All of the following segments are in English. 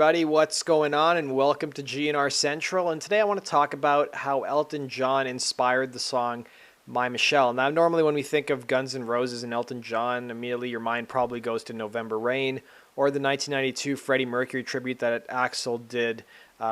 Everybody, what's going on? And welcome to GNR Central. And today I want to talk about how Elton John inspired the song My Michelle. Now, normally when we think of Guns N' Roses and Elton John, immediately your mind probably goes to November Rain or the 1992 Freddie Mercury tribute that Axl did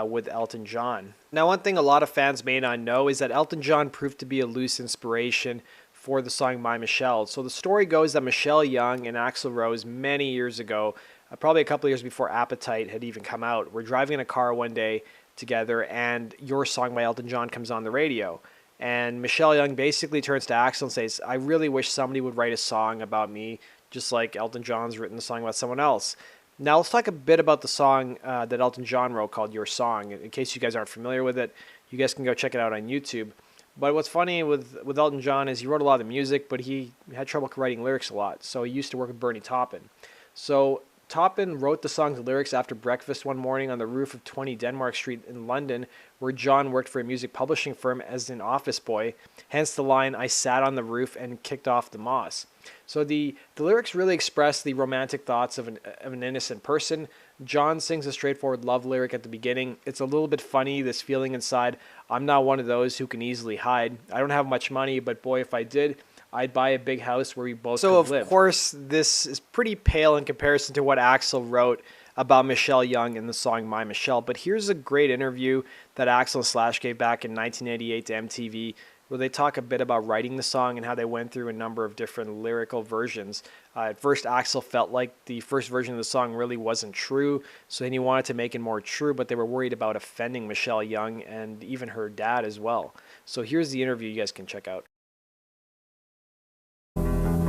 with Elton John. Now, one thing a lot of fans may not know is that Elton John proved to be a loose inspiration for the song My Michelle. So the story goes that Michelle Young and Axl Rose many years ago, probably a couple of years before Appetite had even come out, were driving in a car one day together and Your Song by Elton John comes on the radio. And Michelle Young basically turns to Axl and says, I really wish somebody would write a song about me, just like Elton John's written a song about someone else. Now let's talk a bit about the song that Elton John wrote called Your Song. In case you guys aren't familiar with it, you guys can go check it out on YouTube. But what's funny with Elton John is he wrote a lot of the music, but he had trouble writing lyrics a lot. So he used to work with Bernie Taupin. So Taupin wrote the song's lyrics after breakfast one morning on the roof of 20 Denmark Street in London, where John worked for a music publishing firm as an office boy. Hence the line, I sat on the roof and kicked off the moss. So the lyrics really express the romantic thoughts of an innocent person. John sings a straightforward love lyric at the beginning. It's a little bit funny, this feeling inside, I'm not one of those who can easily hide. I don't have much money, but boy, if I did, I'd buy a big house where we both could live. So, of course, this is pretty pale in comparison to what Axl wrote about Michelle Young in the song My Michelle. But here's a great interview that Axl and Slash gave back in 1988 to MTV, where they talk a bit about writing the song and how they went through a number of different lyrical versions. At first, Axl felt like the first version of the song really wasn't true, so then he wanted to make it more true, but they were worried about offending Michelle Young and even her dad as well. So here's the interview you guys can check out.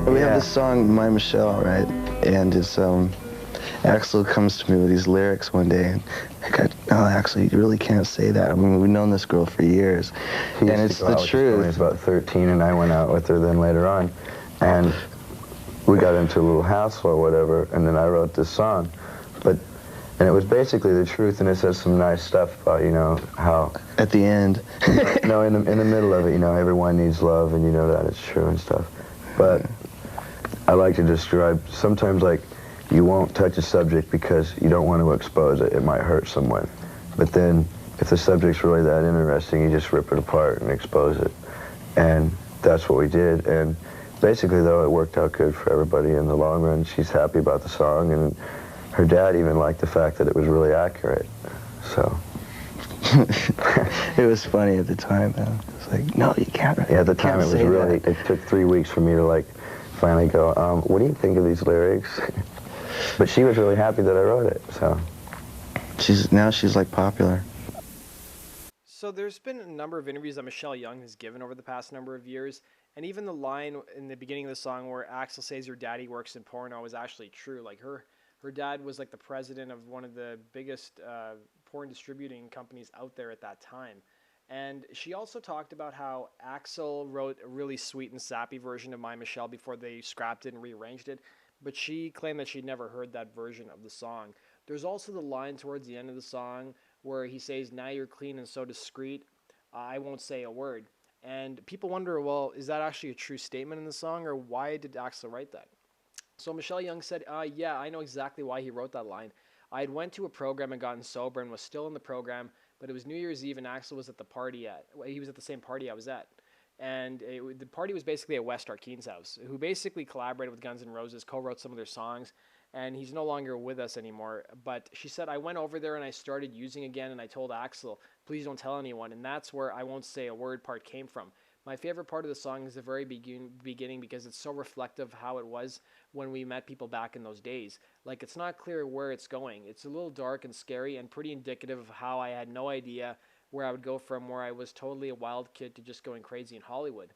We have this song, My Michelle, right? And it's, Axl comes to me with these lyrics one day, and I go, no, Axl, you really can't say that. I mean, we've known this girl for years, and it's the truth. When he was about 13, and I went out with her then later on, and we got into a little hassle or whatever, and then I wrote this song. And it was basically the truth, and it says some nice stuff about, you know, how... At the end. No, in the middle of it, you know, everyone needs love, and you know that it's true and stuff. But I like to describe, sometimes like, you won't touch a subject because you don't want to expose it. It might hurt someone. But then, if the subject's really that interesting, you just rip it apart and expose it. And that's what we did. And basically, though, it worked out good for everybody in the long run. She's happy about the song, and her dad even liked the fact that it was really accurate. So. It was funny at the time, though. It was like, no, you can't. Yeah, at the time, it was really, it took 3 weeks for me to, like, finally go, what do you think of these lyrics? But she was really happy that I wrote it, so. Now she's like popular. So there's been a number of interviews that Michelle Young has given over the past number of years, and even the line in the beginning of the song where Axl says your daddy works in porno is actually true. Like her dad was like the president of one of the biggest porn distributing companies out there at that time. And she also talked about how Axl wrote a really sweet and sappy version of My Michelle before they scrapped it and rearranged it, but she claimed that she'd never heard that version of the song. There's also the line towards the end of the song where he says, now you're clean and so discreet, I won't say a word. And people wonder, well, is that actually a true statement in the song, or why did Axl write that? So Michelle Young said, yeah, I know exactly why he wrote that line. I had went to a program and gotten sober and was still in the program, but it was New Year's Eve and Axl was at the party he was at the same party I was at. And the party was basically at West Arkeen's house, who basically collaborated with Guns N' Roses, co-wrote some of their songs, and he's no longer with us anymore. But she said, I went over there and I started using again, and I told Axl, please don't tell anyone. And that's where I won't say a word part came from. My favorite part of the song is the very beginning because it's so reflective of how it was when we met people back in those days. Like, it's not clear where it's going. It's a little dark and scary and pretty indicative of how I had no idea where I would go from where I was totally a wild kid to just going crazy in Hollywood.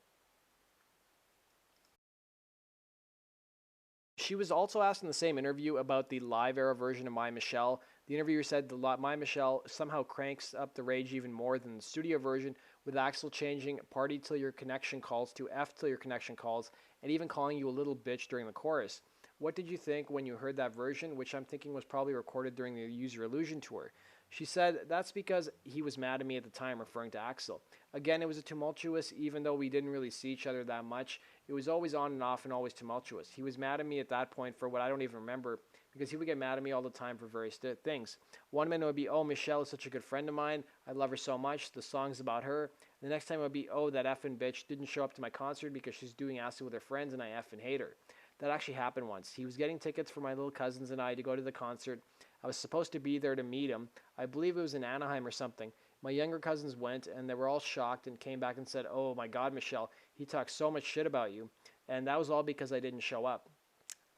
She was also asked in the same interview about the live era version of My Michelle. The interviewer said My Michelle somehow cranks up the rage even more than the studio version, with Axl changing party till your connection calls to F till your connection calls, and even calling you a little bitch during the chorus. What did you think when you heard that version, which I'm thinking was probably recorded during the Use Your Illusion tour? She said, that's because he was mad at me at the time, referring to Axl. Again, it was a tumultuous, even though we didn't really see each other that much, it was always on and off and always tumultuous. He was mad at me at that point for what I don't even remember, because he would get mad at me all the time for various things. One minute it would be, oh, Michelle is such a good friend of mine. I love her so much. The song's about her. The next time it would be, oh, that effing bitch didn't show up to my concert because she's doing acid with her friends and I effing hate her. That actually happened once. He was getting tickets for my little cousins and I to go to the concert. I was supposed to be there to meet him. I believe it was in Anaheim or something. My younger cousins went and they were all shocked and came back and said, oh my God, Michelle, he talks so much shit about you. And that was all because I didn't show up.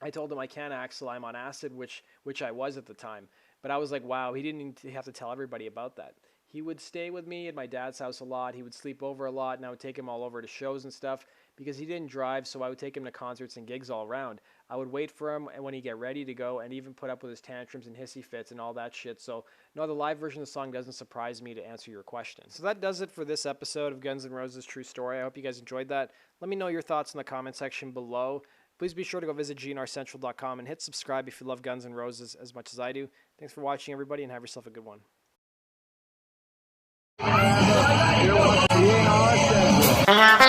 I told him I can't, Axel, I'm on acid, which I was at the time. But I was like, wow, he didn't have to tell everybody about that. He would stay with me at my dad's house a lot. He would sleep over a lot, and I would take him all over to shows and stuff because he didn't drive, so I would take him to concerts and gigs all around. I would wait for him and when he get ready to go and even put up with his tantrums and hissy fits and all that shit. So, no, the live version of the song doesn't surprise me, to answer your question. So that does it for this episode of Guns N' Roses True Story. I hope you guys enjoyed that. Let me know your thoughts in the comment section below. Please be sure to go visit gnrcentral.com and hit subscribe if you love Guns N' Roses as much as I do. Thanks for watching, everybody, and have yourself a good one. You're watching Zeeshan H.